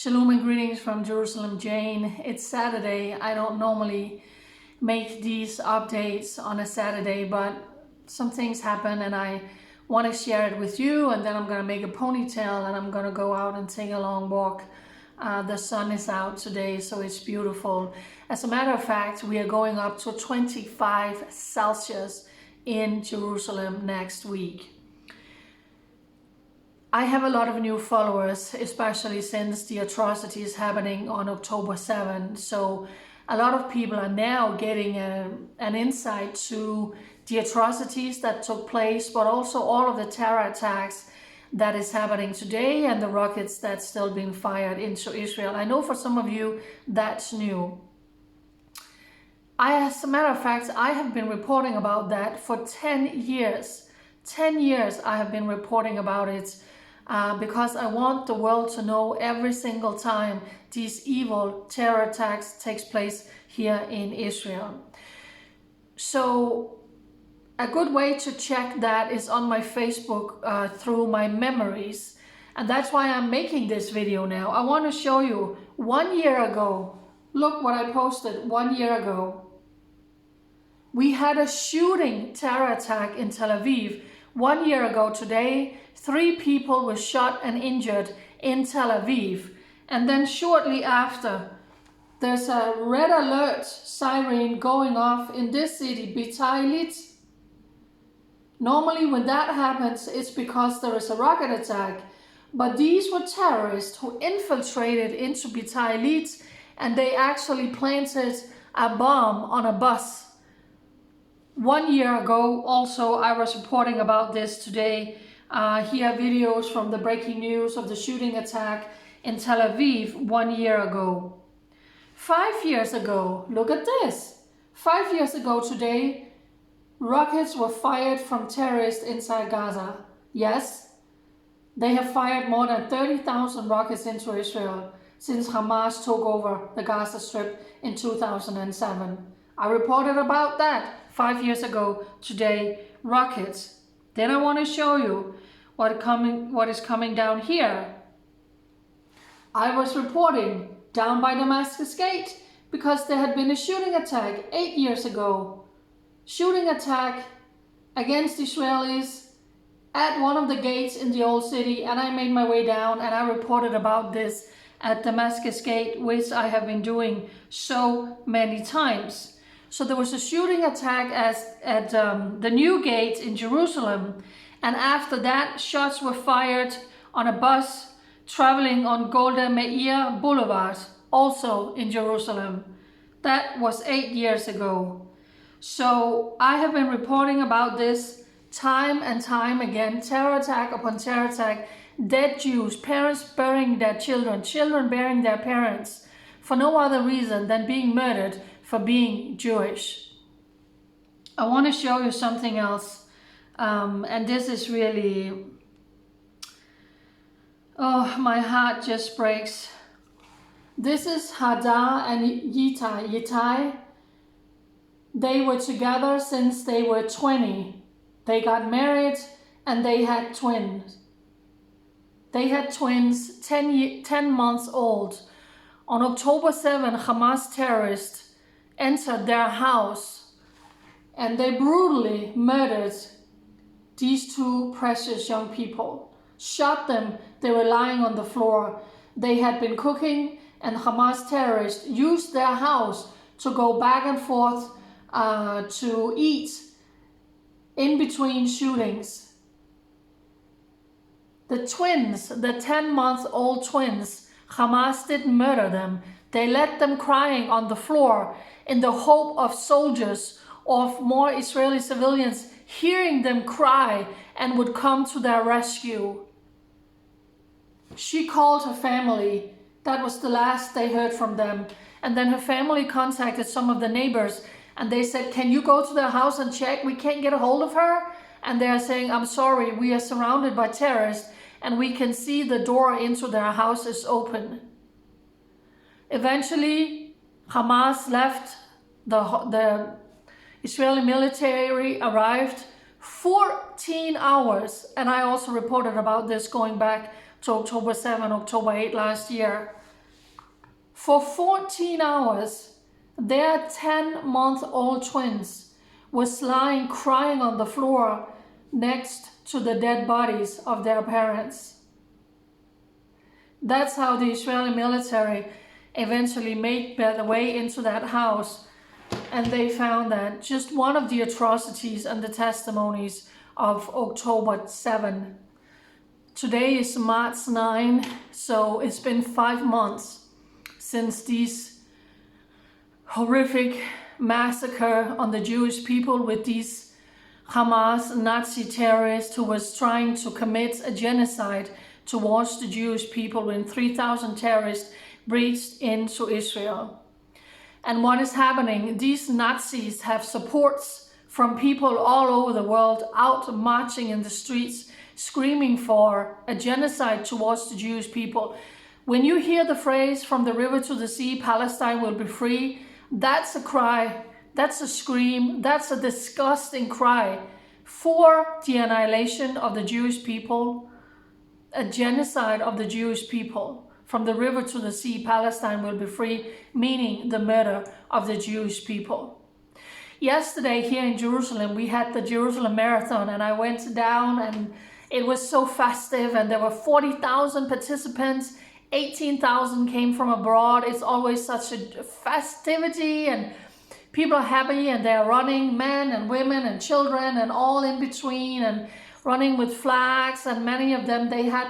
Shalom and greetings from Jerusalem, Jane. It's Saturday. I don't normally make these updates on a Saturday, but some things happen and I want to share it with you. And then I'm going to make a ponytail and I'm going to go out and take a long walk. The sun is out today, so it's beautiful. As a matter of fact, we are going up to 25 Celsius in Jerusalem next week. I have a lot of new followers, especially since the atrocities happening on October 7. So a lot of people are now getting an insight to the atrocities that took place, but also all of the terror attacks that is happening today and the rockets that's still being fired into Israel. I know for some of you that's new. As a matter of fact, I have been reporting about that for 10 years. 10 years I have been reporting about it. Because I want the world to know every single time these evil terror attacks takes place here in Israel. So a good way to check that is on my Facebook through my memories. And that's why I'm making this video now. I want to show you 1 year ago. Look what I posted 1 year ago. We had a shooting terror attack in Tel Aviv 1 year ago today. 3 people were shot and injured in Tel Aviv. And then shortly after, there's a red alert siren going off in this city, Beitar Illit. Normally when that happens, it's because there is a rocket attack. But these were terrorists who infiltrated into Beitar Illit and they actually planted a bomb on a bus. 1 year ago, also, I was reporting about this today. Here are videos from the breaking news of the shooting attack in Tel Aviv 1 year ago. 5 years ago, look at this. 5 years ago today, rockets were fired from terrorists inside Gaza. Yes, they have fired more than 30,000 rockets into Israel since Hamas took over the Gaza Strip in 2007. I reported about that 5 years ago today, rockets. Then I want to show you what is coming down here. I was reporting down by Damascus Gate because there had been a shooting attack 8 years ago. Shooting attack against Israelis at one of the gates in the old city, and I made my way down and I reported about this at Damascus Gate, which I have been doing so many times. So there was a shooting attack at the new gate in Jerusalem. And after that, shots were fired on a bus traveling on Golda Meir Boulevard, also in Jerusalem. That was 8 years ago. So I have been reporting about this time and time again. Terror attack upon terror attack. Dead Jews, parents burying their children, children burying their parents for no other reason than being murdered for being Jewish. I want to show you something else, and this is really, oh, my heart just breaks. This is Hadar and Yitai. They were together since they were 20. They got married and they had twins. They had twins 10 months old. On October 7, Hamas terrorists entered their house and they brutally murdered these 2 precious young people. Shot them. They were lying on the floor. They had been cooking and Hamas terrorists used their house to go back and forth to eat in between shootings. The twins, the 10-month-old twins, Hamas didn't murder them. They left them crying on the floor in the hope of soldiers, of more Israeli civilians hearing them cry and would come to their rescue. She called her family. That was the last they heard from them. And then her family contacted some of the neighbors and they said, can you go to their house and check? We can't get a hold of her. And they're saying, I'm sorry, we are surrounded by terrorists and we can see the door into their house is open. Eventually, Hamas left, the Israeli military arrived 14 hours, and I also reported about this going back to October 7, October 8 last year. For 14 hours, their 10-month-old twins was lying crying on the floor next to the dead bodies of their parents. That's how the Israeli military eventually made their way into that house, and they found that just one of the atrocities and the testimonies of October 7. Today is March 9, so it's been 5 months since these horrific massacre on the Jewish people with these Hamas Nazi terrorists who was trying to commit a genocide towards the Jewish people when 3,000 terrorists breached into Israel. And what is happening? These Nazis have supports from people all over the world out marching in the streets, screaming for a genocide towards the Jewish people. When you hear the phrase "from the river to the sea, Palestine will be free," that's a cry, that's a scream, that's a disgusting cry for the annihilation of the Jewish people, a genocide of the Jewish people. From the river to the sea, Palestine will be free, meaning the murder of the Jewish people. Yesterday here in Jerusalem, we had the Jerusalem Marathon, and I went down and it was so festive, and there were 40,000 participants, 18,000 came from abroad. It's always such a festivity, and people are happy, and they're running, men and women and children and all in between, and running with flags, and many of them, they had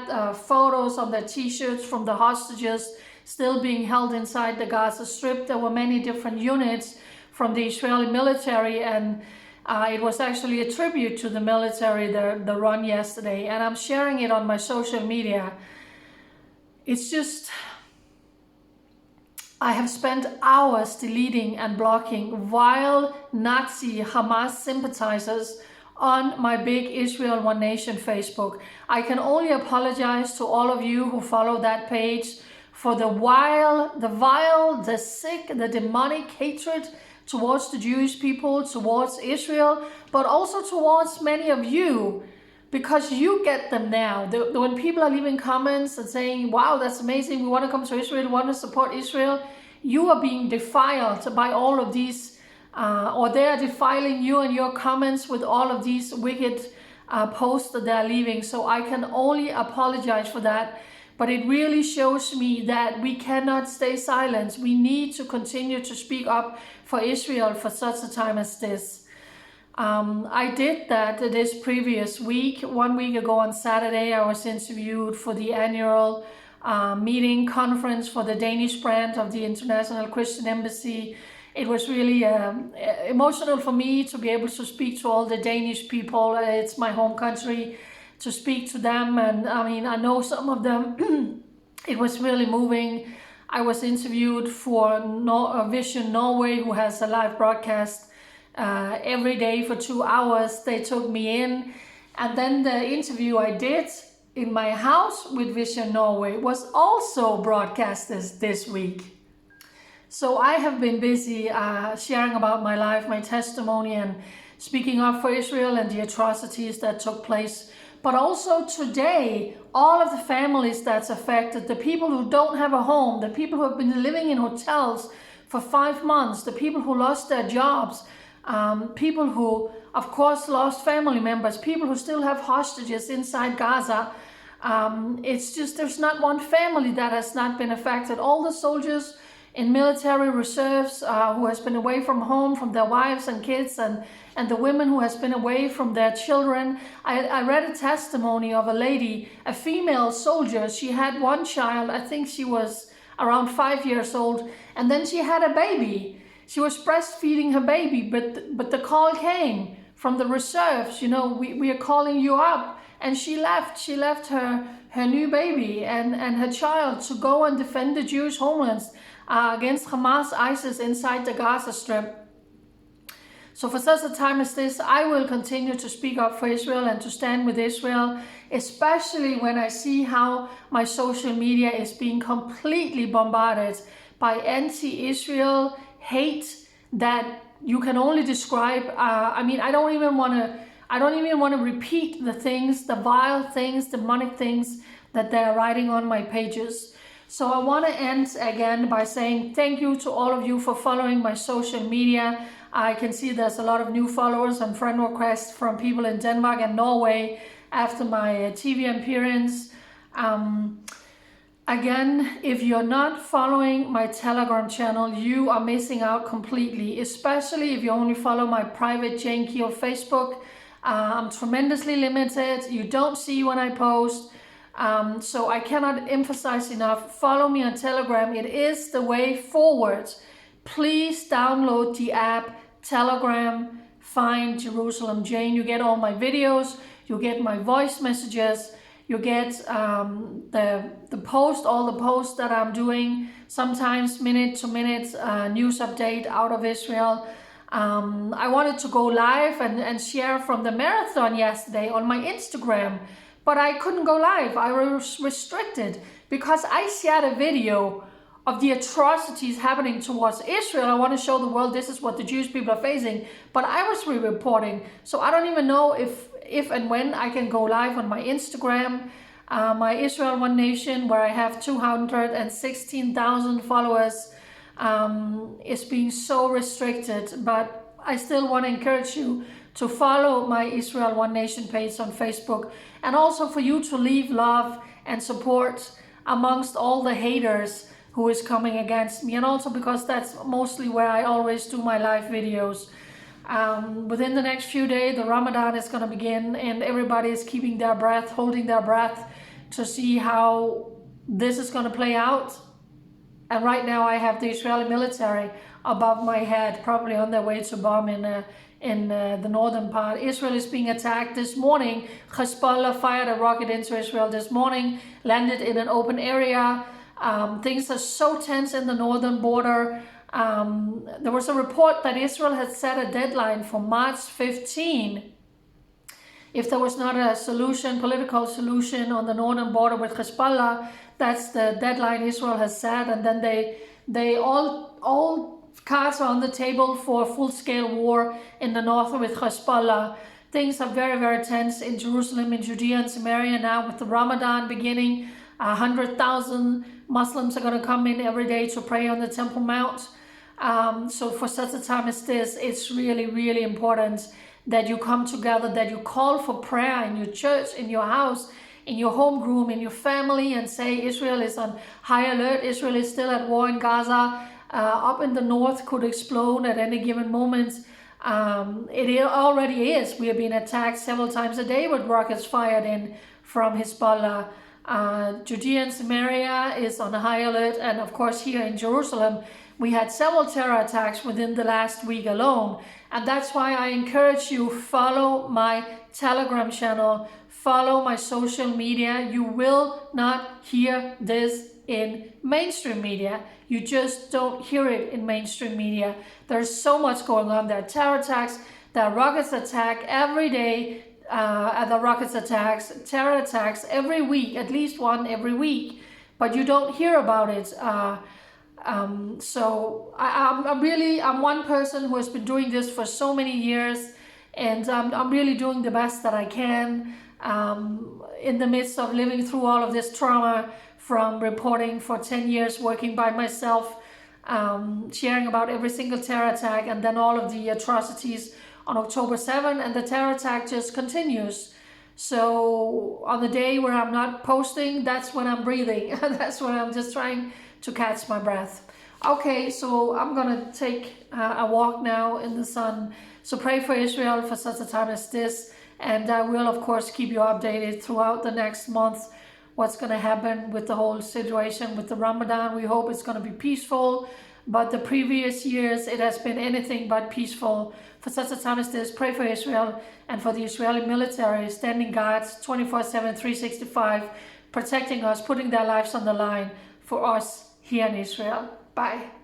photos on their t-shirts from the hostages still being held inside the Gaza Strip. There were many different units from the Israeli military, and it was actually a tribute to the military, the run yesterday, and I'm sharing it on my social media. It's just, I have spent hours deleting and blocking vile Nazi Hamas sympathizers on my big Israel One Nation Facebook. I can only apologize to all of you who follow that page for the vile, the sick, the demonic hatred towards the Jewish people, towards Israel, but also towards many of you, because you get them now. When people are leaving comments and saying, "Wow, that's amazing, we want to come to Israel, we want to support Israel," you are being defiled by all of these or they are defiling you and your comments with all of these wicked posts that they're leaving. So I can only apologize for that. But it really shows me that we cannot stay silent. We need to continue to speak up for Israel for such a time as this. I did that this previous week. 1 week ago on Saturday, I was interviewed for the annual conference for the Danish branch of the International Christian Embassy. It was really emotional for me to be able to speak to all the Danish people. It's my home country, to speak to them. And I mean, I know some of them. It was really moving. I was interviewed for Vision Norway, who has a live broadcast every day for 2 hours. They took me in. And then the interview I did in my house with Vision Norway was also broadcasted this week. So I have been busy sharing about my life, my testimony, and speaking up for Israel and the atrocities that took place. But also today, all of the families that's affected, the people who don't have a home, the people who have been living in hotels for 5 months, the people who lost their jobs, people who, of course, lost family members, people who still have hostages inside Gaza. It's just, there's not one family that has not been affected. All the soldiers in military reserves who has been away from home, from their wives and kids, and the women who has been away from their children. I read a testimony of a lady, a female soldier. She had one child, I think she was around 5 years old, and then she had a baby. She was breastfeeding her baby, but the call came from the reserves, you know, we are calling you up. And she left her new baby and her child to go and defend the Jewish homelands against Hamas, ISIS inside the Gaza Strip. So for such a time as this, I will continue to speak up for Israel and to stand with Israel, especially when I see how my social media is being completely bombarded by anti-Israel hate that you can only describe. I mean, I don't even want to repeat the things, the vile things, demonic things that they're writing on my pages. So I want to end again by saying thank you to all of you for following my social media. I can see there's a lot of new followers and friend requests from people in Denmark and Norway after my TV appearance. Again, if you're not following my Telegram channel, you are missing out completely, especially if you only follow my private Jane Keel Facebook. I'm tremendously limited. You don't see when I post. So I cannot emphasize enough, follow me on Telegram. It is the way forward. Please download the app Telegram, find Jerusalem Jane. You get all my videos, you get my voice messages, you get the post, all the posts that I'm doing, sometimes minute to minute news update out of Israel. I wanted to go live and share from the marathon yesterday on my Instagram, but I couldn't go live. I was restricted because I shared a video of the atrocities happening towards Israel. I want to show the world this is what the Jewish people are facing, but I was re-reporting. So I don't even know if and when I can go live on my Instagram. My Israel One Nation, where I have 216,000 followers, is being so restricted, but I still want to encourage you to follow my Israel One Nation page on Facebook, and also for you to leave love and support amongst all the haters who is coming against me, and also because that's mostly where I always do my live videos. Within the next few days, the Ramadan is going to begin, and everybody is keeping their breath, holding their breath to see how this is going to play out. And right now I have the Israeli military above my head, probably on their way to bomb in the northern part. Israel is being attacked this morning. Hezbollah fired a rocket into Israel this morning, landed in an open area. Things are so tense in the northern border. There was a report that Israel had set a deadline for March 15. If there was not a solution, political solution on the northern border with Hezbollah, that's the deadline Israel has set. And then they all cards are on the table for a full-scale war in the north with Hezbollah. Things are very, very tense in Jerusalem, in Judea and Samaria now with the Ramadan beginning. 100,000 Muslims are going to come in every day to pray on the Temple Mount. So for such a time as this, it's really, really important that you come together, that you call for prayer in your church, in your house, in your home room, in your family, and say Israel is on high alert. Israel is still at war in Gaza. Up in the north could explode at any given moment. It already is. We are being attacked several times a day with rockets fired in from Hezbollah. Judea and Samaria is on a high alert, and of course here in Jerusalem we had several terror attacks within the last week alone. And that's why I encourage you, follow my Telegram channel, follow my social media. You will not hear this in mainstream media. You just don't hear it in mainstream media. There's so much going on. There are terror attacks, there are rockets attack every day, the rockets attacks, terror attacks every week, at least one every week, but you don't hear about it. So I'm one person who has been doing this for so many years, and I'm really doing the best that I can in the midst of living through all of this trauma, from reporting for 10 years, working by myself, sharing about every single terror attack, and then all of the atrocities on October 7, and the terror attack just continues. So on the day where I'm not posting, that's when I'm breathing. That's when I'm just trying to catch my breath. Okay, so I'm gonna take a walk now in the sun. So pray for Israel for such a time as this, and I will of course keep you updated throughout the next month what's gonna happen with the whole situation with the Ramadan. We hope it's gonna be peaceful, but the previous years it has been anything but peaceful. For such a time as this, pray for Israel and for the Israeli military, standing guards 24/7, 365, protecting us, putting their lives on the line for us here in Israel. Bye.